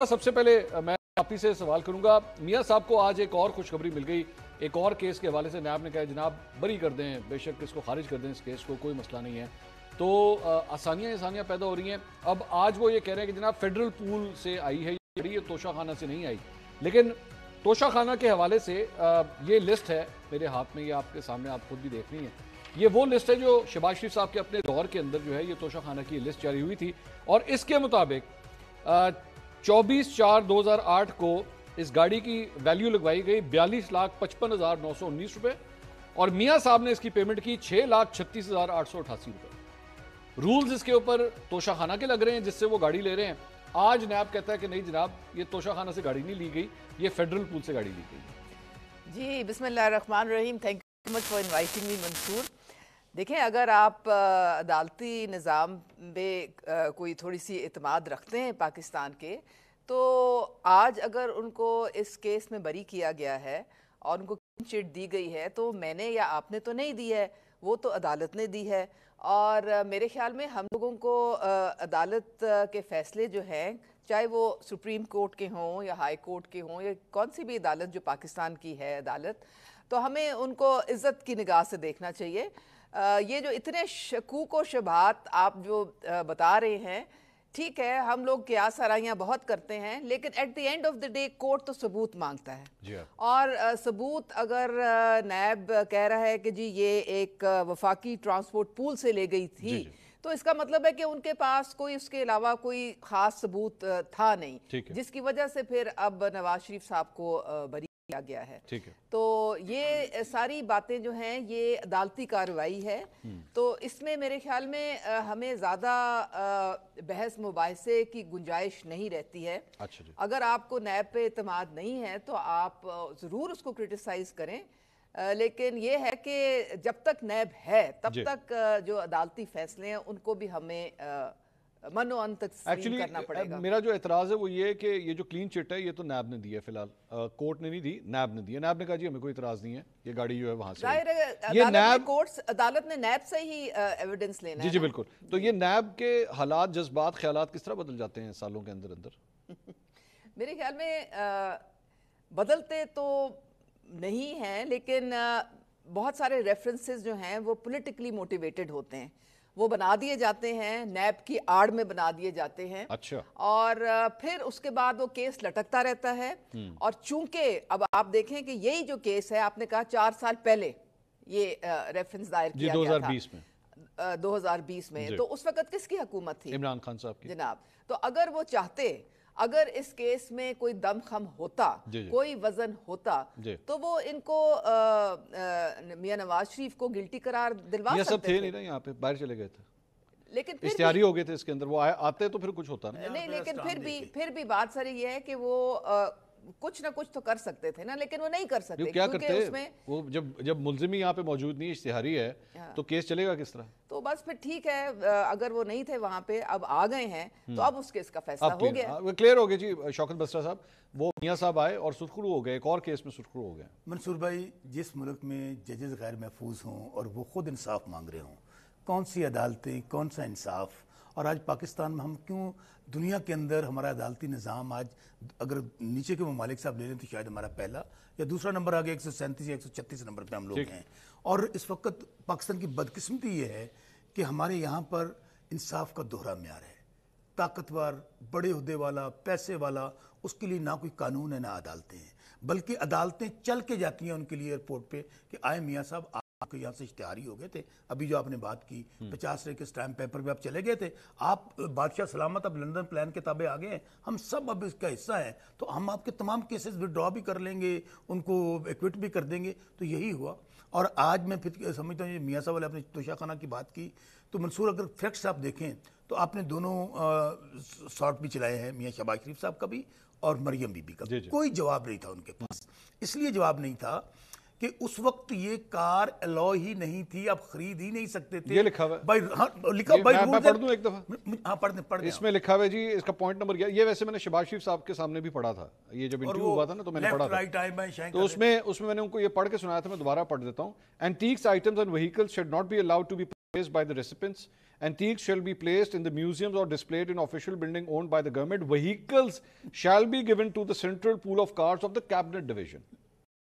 سب سے پہلے میں آپ ہی سے سوال کروں گا، میاں صاحب کو آج ایک اور خوشخبری مل گئی، ایک اور کیس کے حوالے سے نیب نے کہا جناب بری کر دیں، بے شک اس کو خارج کر دیں، اس کیس کو کوئی مسئلہ نہیں ہے، تو آسانیاں پیدا ہو رہی ہیں۔ اب آج وہ یہ کہہ رہے ہیں کہ جناب فیڈرل پول سے آئی ہے یہ توشہ خانہ سے نہیں آئی، لیکن توشہ خانہ کے حوالے سے یہ لسٹ ہے میرے ہاتھ میں، یہ آپ کے سامنے آپ خود بھی دیکھ رہی ہیں، یہ وہ لسٹ ہے جو شہباز شریف صاحب کے اپنے دور کے اندر جو ہے یہ توشہ خانہ کی لسٹ جاری ہوئی تھی، اور اس کے مطابق 24/4/2008 کو اس گاڑی کی ویلیو لگوائی گئی 42,55,919 روپے، اور میاں صاحب نے اس کی پیمنٹ کی 6,36,888 روپے۔ رولز اس کے اوپر توشہ خانہ کے لگ رہے ہیں جس سے وہ گاڑی لے رہے ہیں۔ آج نیب کہتا ہے کہ نہیں جناب یہ توشہ خانہ سے گاڑی نہیں لی گئی، یہ فیڈرل پول سے گاڑی لی گئی۔ جی بسم اللہ الرحمن الرحیم، thank you much for inviting me Mansoor. دیکھیں اگر آپ عدالتی نظام پہ کوئی تھوڑی سی اعتماد رکھتے ہیں پاکستان کے، تو آج اگر ان کو اس کیس میں بری کیا گیا ہے اور ان کو کلین چٹ دی گئی ہے تو میں نے یا آپ نے تو نہیں دی ہے، وہ تو عدالت نے دی ہے، اور میرے خیال میں ہم لوگوں کو عدالت کے فیصلے جو ہیں، چاہے وہ سپریم کورٹ کے ہوں یا ہائی کورٹ کے ہوں یا کون سی بھی عدالت جو پاکستان کی ہے عدالت، تو ہمیں ان کو عزت کی نگاہ سے دیکھنا چاہیے۔ یہ جو اتنے شکوک و شبہات آپ جو بتا رہے ہیں، ٹھیک ہے ہم لوگ قیاس آرائیاں بہت کرتے ہیں، لیکن at the end of the day court تو ثبوت مانگتا ہے، اور ثبوت اگر نیب کہہ رہا ہے کہ جی یہ ایک وفاقی ٹرانسپورٹ پول سے لے گئی تھی، تو اس کا مطلب ہے کہ ان کے پاس کوئی اس کے علاوہ کوئی خاص ثبوت تھا نہیں، جس کی وجہ سے پھر اب نواز شریف صاحب کو بری کیا گیا ہے۔ تو یہ ساری باتیں جو ہیں یہ عدالتی کارروائی ہے، تو اس میں میرے خیال میں ہمیں زیادہ بحث مباحثے کی گنجائش نہیں رہتی ہے۔ اگر آپ کو نیب پہ اعتماد نہیں ہے تو آپ ضرور اس کو کرٹیسائز کریں، لیکن یہ ہے کہ جب تک نیب ہے تب تک جو عدالتی فیصلے ہیں ان کو بھی ہمیں من و ان تسلیم کرنا پڑے گا۔ میرا جو اعتراض ہے وہ یہ کہ یہ جو کلین چٹ ہے یہ تو نیب نے دی ہے، فی الحال کورٹ نے نہیں دی، نیب نے دی ہے۔ نیب نے کہا جی ہمیں کوئی اعتراض نہیں ہے، یہ گاڑی جو ہے وہاں سے عدالت نے نیب سے ہی ایویڈنس لینا ہے۔ جی بالکل، تو یہ نیب کے حالات، جذبات، خیالات کس طرح بدل جاتے ہیں سالوں کے اندر اندر؟ میرے خیال میں بدلتے تو نہیں ہیں، لیکن بہت سارے ریفرنسز جو ہیں وہ پولیٹیکلی موٹیویٹڈ ہوتے ہیں، وہ بنا دیے جاتے ہیں، نیب کی آڑ میں بنا دیے جاتے ہیں، اور پھر اس کے بعد وہ کیس لٹکتا رہتا ہے۔ اور چونکہ اب آپ دیکھیں کہ یہی جو کیس ہے، آپ نے کہا 4 سال پہلے یہ ریفرنس دائر کیا گیا تھا 2020 میں، تو اس وقت کس کی حکومت تھی؟ عمران خان صاحب کی جناب۔ تو اگر وہ چاہتے، اگر اس کیس میں کوئی دم خم ہوتا، کوئی وزن ہوتا، تو وہ ان کو میاں نواز شریف کو گلٹی قرار دلوا سکتے تھے۔ یہ سب تھے نہیں نا یہاں پہ، باہر چلے گئے تھے، لیکن اشتہاری ہو گئے تھے اس کے اندر، وہ آتے تو پھر کچھ ہوتا نا۔ نہیں، لیکن پھر بھی بات ساری یہ ہے کہ وہ کچھ نہ کچھ تو کر سکتے تھے نا، لیکن وہ نہیں کر سکتے۔ کیا کرتے؟ وہ جب ملزمی یہاں پہ موجود نہیں، اشتہاری ہے، تو کیس چلے گا کس طرح؟ تو بس پھر ٹھیک ہے، اگر وہ نہیں تھے وہاں پہ، اب آ گئے ہیں تو اب اس کیس کا فیصلہ ہو گیا، کلیئر ہو گیا۔ جی شوکت بسرا صاحب، وہ میاں صاحب آئے اور سرخرو ہو گئے، ایک اور کیس میں سرخرو ہو گئے۔ منصور بھائی، جس ملک میں ججز غیر محفوظ ہوں اور وہ خود انصاف مانگ رہے ہوں، کون سی عدالتیں، کون سا انصاف؟ اور آج پاکستان میں ہم کیوں دنیا کے اندر ہمارا عدالتی نظام آج اگر نیچے کے ممالک سے آپ لے لیں تو شاید ہمارا پہلا یا دوسرا نمبر آگے 137 یا 136 نمبر پہ ہم لوگ ہیں۔ اور اس وقت پاکستان کی بدقسمتی یہ ہے کہ ہمارے یہاں پر انصاف کا دوہرا معیار ہے، طاقتور، بڑے عہدے والا، پیسے والا، اس کے لیے نہ کوئی قانون ہے نہ عدالتیں ہیں، بلکہ عدالتیں چل کے جاتی ہیں ان کے لیے ایئرپورٹ پہ کہ آئے میاں صاحب آپ کے یہاں سے اشتہاری ہو گئے تھے، ابھی جو آپ نے بات کی 50 رے کے سٹیمپ پیپر پہ آپ چلے گئے تھے، آپ بادشاہ سلامت اب لندن پلان کے تابع آگئے ہیں، ہم سب اب اس کا حصہ ہیں، تو ہم آپ کے تمام کیسز وڈرا بھی کر لیں گے، ان کو ایکوٹ بھی کر دیں گے۔ تو یہی ہوا، اور آج میں پھر سمجھتا ہوں میاں صاحب والے آپ نے توشہ خانہ کی بات کی، تو منصور اگر فیکٹس آپ دیکھیں تو آپ نے دونوں سارٹ بھی چلائے ہیں، میاں شہباز شریف صاحب کا بھی اور مریم بی بی کا، کوئی جواب نہیں تھا ان کے پاس۔ اس لیے جواب نہیں تھا کہ اس وقت یہ کار الاؤ ہی نہیں تھی، آپ خرید ہی نہیں سکتے تھے۔ یہ لکھا ہوا ہے، میں پڑھ دوں ایک دفعہ؟ ہاں پڑھ دیں۔ اس میں لکھا ہوا ہے جی، اس کا پوائنٹ نمبر 11، یہ ویسے میں نے شہباز شریف صاحب کے سامنے بھی پڑھا تھا، یہ جب انٹرویو ہوا تھا نا تو میں نے پڑھا تھا، تو اس میں میں نے ان کو یہ پڑھ کے سنایا تھا، میں دوبارہ پڑھ دیتا ہوں۔ Antiques items and vehicles should not be allowed to be purchased by the recipients Antiques shall be placed in the museums or displayed in official building owned by the government. Vehicles shall be given to the central pool of cars of the cabinet division.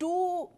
$2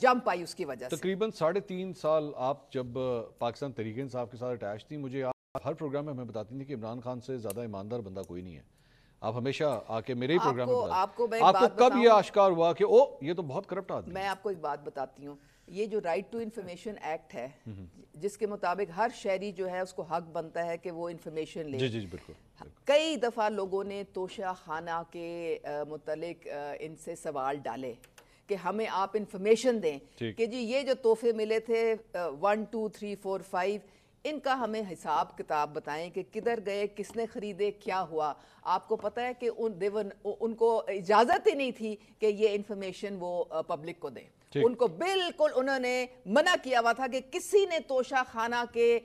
jump آئی اس کی وجہ سے. تقریباً 3.5 سال آپ جب پاکستان تحریک انصاف کے ساتھ اٹیچ تھی، مجھے آپ ہر پروگرام میں ہمیں بتاتی تھی کہ عمران خان سے زیادہ ایماندار بندہ کوئی نہیں ہے. آپ ہمیشہ آ کے میرے ہی پروگرام میں آپ کو کب یہ آشکار ہوا کہ یہ تو بہت کرپٹ آدمی؟ میں آپ کو ایک بات بتاتی ہوں. یہ جو رائٹ ٹو انفارمیشن ایکٹ ہے جس کے مطابق ہر شہری جو ہے اس کو حق بنتا ہے کہ وہ انفارمیشن لے. جی بالکل. کئی دفعہ لوگوں نے توشہ خانہ کے متعلق ان سے سوال ڈالے کہ ہمیں آپ انفارمیشن دیں کہ جی یہ جو تحفے ملے تھے 1 2 3 4 5 ان کا ہمیں حساب کتاب بتائیں کہ کدھر گئے، کس نے خریدے، کیا ہوا. آپ کو پتہ ہے کہ ان کو اجازت ہی نہیں تھی کہ یہ انفارمیشن وہ پبلک کو دیں. ان کو بالکل انہوں نے منع کیا ہوا تھا کہ کسی نے توشہ خانہ کے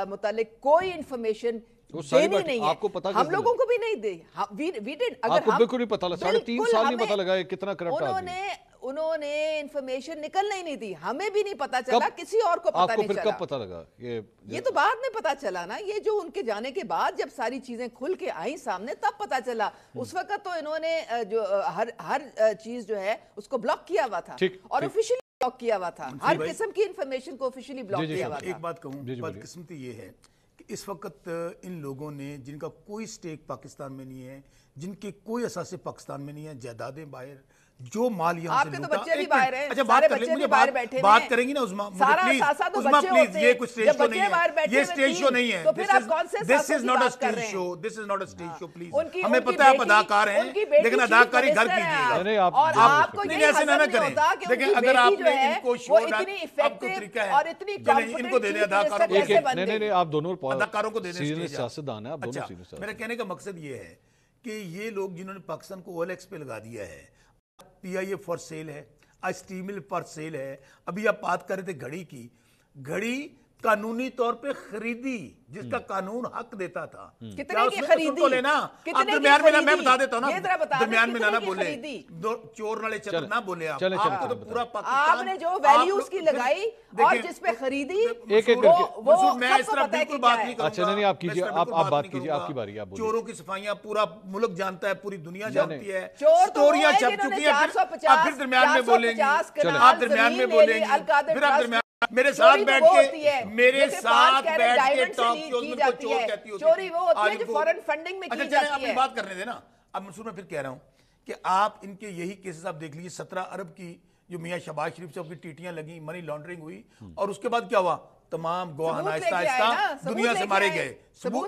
متعلق کوئی انفارمیشن دینی نہیں ہے. ہم لوگوں کو بھی نہیں دی. آپ کو بالکل نہیں پتا لگا، 3.5 سال نہیں پتا لگا کتنا کرپٹ آدمی. انہوں نے انفارمیشن نکلنا ہی نہیں دی. ہمیں بھی نہیں پتا چلا، کسی اور کو پتا نہیں چلا. آپ کو پھر کب پتا لگا؟ یہ تو بعد میں پتا چلا نا. یہ جو ان کے جانے کے بعد جب ساری چیزیں کھل کے آئیں سامنے تب پتا چلا. اس وقت تو انہوں نے جو ہر چیز جو ہے اس کو بلاک کیا ہوا تھا اور آفیشلی بلاک کیا ہوا تھا. ہر قسم کی انفارمیشن کو آفیشلی بلاک کیا ہوا تھا. ایک بات کہوں، بدقسمتی یہ ہے کہ اس وقت ان لوگوں نے جن کا کوئی سٹیک پاکستان میں نہیں ہے، جن کے کوئی اثاثے پاکستان میں نہیں ہے، جائیدادیں باہر، جو مال یہاں سے لوٹا. آپ کے تو بچے بھی باہر ہیں، اچھا بات کر لیں، مجھے بات کریں گی نا عظما، مجھے پلیز یہ کوئی سٹیج شو نہیں ہے، یہ سٹیج شو نہیں ہے. This is not a stage show, this is not a stage show, please. ہمیں پتہ ہے آپ اداکار ہیں لیکن اداکاری گھر کیجیے گا. آپ نہیں ایسے نہ کریں. دیکھیں اگر آپ نے ان کو شو اب کو طریقہ ہے چلیں ان کو دے دیں اداکاروں کو. نہیں آپ دونوں اداکاروں کو دے دیں سینئر سیاستدان ہیں آپ دونوں. اچھا میرا کہنے کا مقصد یہ ہے کہ یہ لوگ جنہوں نے پاکستان کو OLX پہ لگا دیا ہے، پی آئی اے فار سیل ہے، اسٹیل مل فار سیل ہے. ابھی آپ بات کر رہے تھے گھڑی کی. گھڑی قانونی طور پہ خریدی جس کا قانون حق دیتا تھا. کتنے کی خریدی؟ آپ درمیان میں میں بتا دیتا ہوں نا، درمیان میں نہ بولے، چور نالے چتر نہ بولے. آپ کو تو پورا پاکستان آپ نے جو ویلیوز کی لگائی اور جس پہ خریدی وہ میں اس طرح بالکل بات نہیں کروں گا. اچھا نہیں آپ کیجئے، آپ بات کیجئے، آپ کی باری. آپ چوروں کی صفائیاں پورا ملک جانتا ہے، پوری دنیا جانتی ہے، سٹوریاں چھپ چکی ہیں. آپ پھر درمیان میں بولیں گے، آپ درمیان میں بولیں گے، پھر آپ درمیان میرے ساتھ بیٹھ کے ٹاک شوز میں کوئی چور کہتی ہوتی ہے. چوری وہ ہوتی ہے جو فورن فنڈنگ میں کی جاتی ہے. اچھا چلیں آپ بات کرنے دیں نا. اب منصور میں پھر کہہ رہا ہوں کہ آپ ان کے یہی کیسز آپ دیکھ لیجیے. 17 ارب کی جو میاں شہباز شریف سے کی ٹیٹیاں لگیں، منی لانڈرنگ ہوئی، اور اس کے بعد کیا ہوا؟ تمام گواہان آہستہ آہستہ دنیا سے مارے گئے.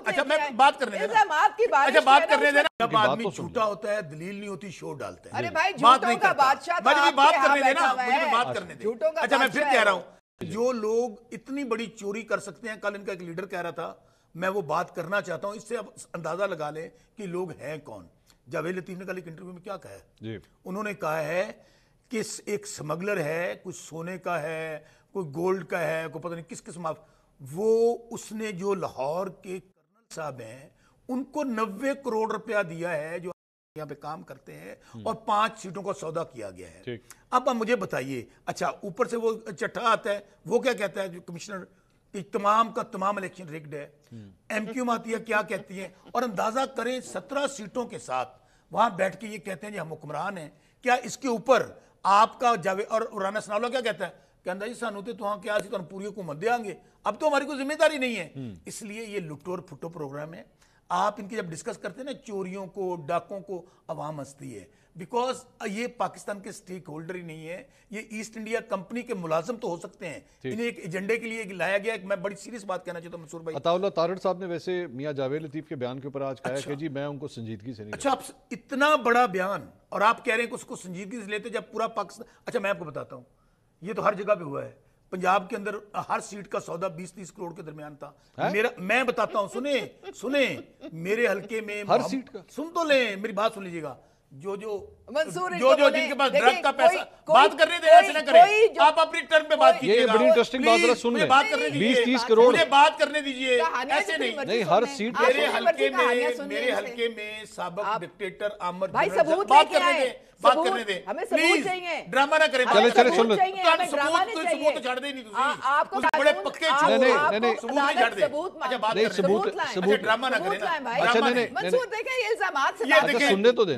اچھا میں بات کرنے دینا، اچھا بات کرنے دینا. جب آدمی جھوٹا ہوتا ہے دلیل نہیں ہوتی شو ڈالتا ہے. بات نہیں کرتا. مجھے بات کرنے دینا، مجھے بات کرنے دیں. اچھا میں پھر کہہ رہا ہوں جو لوگ اتنی بڑی چوری کر سکتے ہیں، کل ان کا ایک لیڈر کہہ رہا تھا، میں وہ بات کرنا چاہتا ہوں. اس سے اب اندازہ لگا لیں کہ لوگ ہیں کون. جاوید لطیف نے کل ایک انٹرویو میں کیا کہا ہے؟ انہوں نے کہا ہے کہ ایک سمگلر ہے، کوئی سونے کا ہے، کوئی گولڈ کا ہے، کوئی پتہ نہیں کس قسم. وہ اس نے جو لاہور کے کرنل صاحب ہیں ان کو 90 کروڑ روپیہ دیا ہے جو یہاں پہ کام کرتے ہیں، اور 5 سیٹوں کا سودا کیا گیا ہے. اب مجھے بتائیے، اچھا اوپر سے وہ چٹھا آتا ہے، وہ کیا کہتا ہے جو کمشنر تمام کا تمام الیکشن ریگڈ ہے. ایم کیو آتی ہے کیا کہتی ہیں، اور اندازہ کریں 17 سیٹوں کے ساتھ وہاں بیٹھ کے یہ کہتے ہیں جی ہم حکمران ہیں. کیا اس کے اوپر آپ کا جاوید اور رانا ثناء اللہ کیا کہتا ہے؟ کہتا ہے جی سانو تے تو ہاں کیا سی تو پوری حکومت دے آئیں گے، اب تو ہماری کوئی ذمہ داری نہیں ہے. اس لیے یہ لٹو اور پھٹو پروگرام ہے. آپ ان کی جب ڈسکس کرتے ہیں نا چوریوں کو، ڈاکوں کو، عوام ہنستی ہے، بیکاز یہ پاکستان کے سٹیک ہولڈر ہی نہیں ہے. یہ ایسٹ انڈیا کمپنی کے ملازم تو ہو سکتے ہیں، انہیں ایک ایجنڈے کے لیے لایا گیا. میں بڑی سیریس بات کہنا چاہتا ہوں منصور بھائی. عطا اللہ تارڑ صاحب نے ویسے میاں جاوید لطیف کے بیان کے اوپر آج کہا ہے کہ جی میں ان کو سنجیدگی سے نہیں. اچھا آپ اتنا بڑا بیان اور آپ کہہ رہے ہیں کہ اس کو سنجیدگی سے لیتے جب پورا پاکستان. اچھا میں آپ کو بتاتا ہوں، یہ تو ہر جگہ پہ ہوا ہے. پنجاب کے اندر ہر سیٹ کا سودا 20-30 کروڑ کے درمیان تھا. میں بتاتا ہوں، سنیں میرے حلقے میں ہر سیٹ کا. سن تو لیں، میری بات سن لیجیے گا. جو جن کے پاس ڈرگ کا پیسہ، بات کرنے دیں، ایسے نہ کریں. آپ اپنی ٹرن پہ بات کیجیے گا. یہ بڑی انٹرسٹنگ بات ہے، سن لیں. 20-30 کروڑ مجھے بات کرنے دیجیے. ایسے نہیں ہر سیٹ. میرے حلقے میں سابق ڈکٹیٹر عامر بات کرنے دیں پلیز. ڈرامہ نہ کریں. چلے سن لیں. ثبوت تو چھڑ دیں نہیں تسی بڑے پکے چور. ثبوت نہیں چھڑ دیں. اچھا بات کرنے دیں. ثبوت ڈرامہ نہ کریں. اچھا نہیں منصور دیکھیں یہ الزامات سے سننے تو دیں.